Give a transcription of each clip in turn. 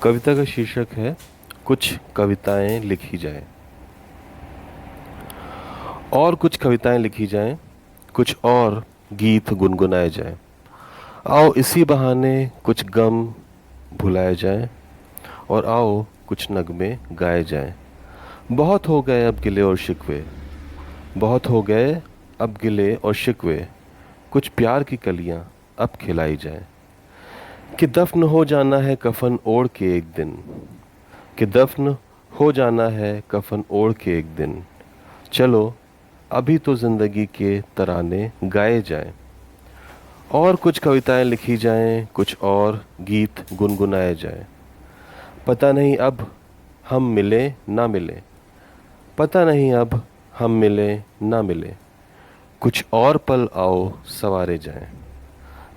कविता का शीर्षक है कुछ कविताएं लिखी जाएं। और कुछ कविताएं लिखी जाएं, कुछ और गीत गुनगुनाए जाएं। आओ इसी बहाने कुछ गम भुलाए जाएं और आओ कुछ नगमे गाए जाएं। बहुत हो गए अब गिले और शिकवे, बहुत हो गए अब गिले और शिकवे। कुछ प्यार की कलियां अब खिलाई जाएं कि दफन हो जाना है कफन ओढ़ के एक दिन, कि दफन हो जाना है कफन ओढ़ के एक दिन। चलो अभी तो ज़िंदगी के तराने गाए जाएं। और कुछ कविताएं लिखी जाएं, कुछ और गीत गुनगुनाए जाएं। पता नहीं अब हम मिले ना मिले, पता नहीं अब हम मिले ना मिले। कुछ और पल आओ सवारे जाएं।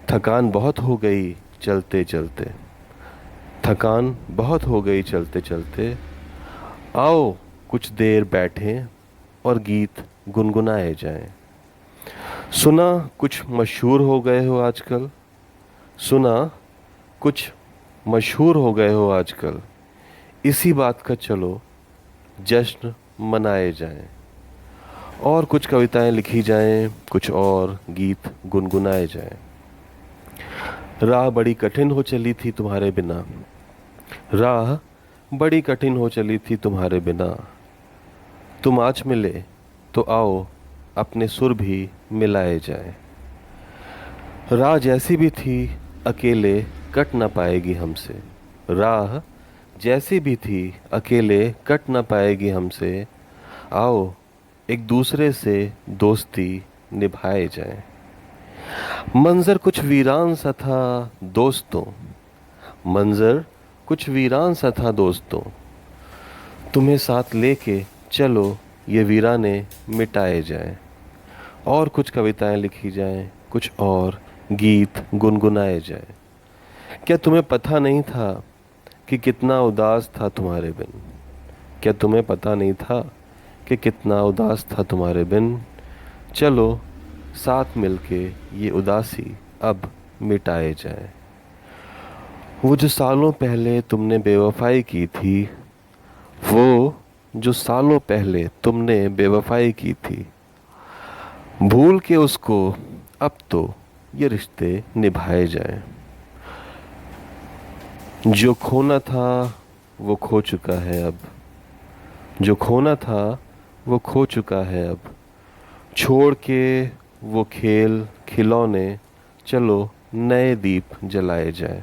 थकान बहुत हो गई चलते चलते, थकान बहुत हो गई चलते चलते। आओ कुछ देर बैठें और गीत गुनगुनाए जाएं। सुना कुछ मशहूर हो गए हो आजकल, सुना कुछ मशहूर हो गए हो आजकल। इसी बात का चलो जश्न मनाए जाएं। और कुछ कविताएं लिखी जाएं, कुछ और गीत गुनगुनाए जाएं। राह बड़ी कठिन हो चली थी तुम्हारे बिना, राह बड़ी कठिन हो चली थी तुम्हारे बिना। तुम आज मिले तो आओ अपने सुर भी मिलाए जाएं। राह जैसी भी थी अकेले कट ना पाएगी हमसे, राह जैसी भी थी अकेले कट ना पाएगी हमसे। आओ एक दूसरे से दोस्ती निभाए जाएं। मंजर कुछ वीरान सा था दोस्तों, मंजर कुछ वीरान सा था दोस्तों। तुम्हें साथ लेके चलो ये वीराने मिटाए जाएं। और कुछ कविताएं लिखी जाएं, कुछ और गीत गुनगुनाए जाएं। क्या तुम्हें पता नहीं था कि कितना उदास था तुम्हारे बिन, क्या तुम्हें पता नहीं था कि कितना उदास था तुम्हारे बिन। चलो साथ मिलके ये उदासी अब मिटाए जाएं। वो जो सालों पहले तुमने बेवफाई की थी, वो जो सालों पहले तुमने बेवफाई की थी, भूल के उसको अब तो ये रिश्ते निभाए जाएं। जो खोना था वो खो चुका है अब, जो खोना था वो खो चुका है अब। छोड़ के वो खेल खिलौने चलो नए दीप जलाए जाएं।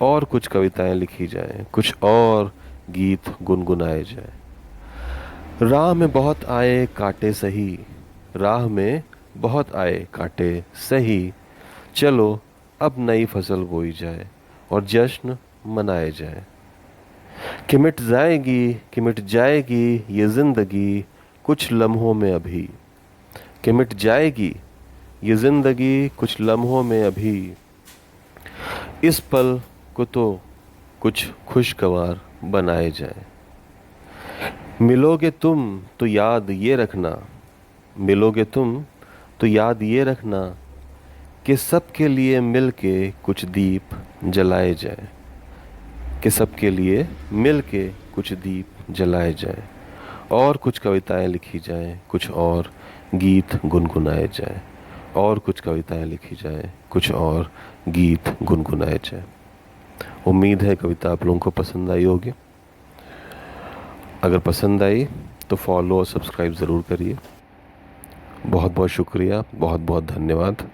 और कुछ कविताएं लिखी जाएं, कुछ और गीत गुनगुनाए जाएं। राह में बहुत आए कांटे सही, राह में बहुत आए कांटे सही। चलो अब नई फसल बोई जाए और जश्न मनाए जाए। कि मिट जाएगी कि मिट जाएगी ये ज़िंदगी कुछ लम्हों में अभी, कि मिट जाएगी ये ज़िंदगी कुछ लम्हों में अभी। इस पल को तो कुछ खुशगवार बनाए जाए। मिलोगे तुम तो याद ये रखना, मिलोगे तुम तो याद ये रखना कि सबके लिए मिलके कुछ दीप जलाए जाए, कि सबके लिए मिलके कुछ दीप जलाए जाए। और कुछ कविताएं लिखी जाएं, कुछ और गीत गुनगुनाए जाएं। और कुछ कविताएं लिखी जाएं, कुछ और गीत गुनगुनाए जाएं। उम्मीद है कविता आप लोगों को पसंद आई होगी। अगर पसंद आई तो फॉलो और सब्सक्राइब ज़रूर करिए। बहुत बहुत शुक्रिया, बहुत बहुत धन्यवाद।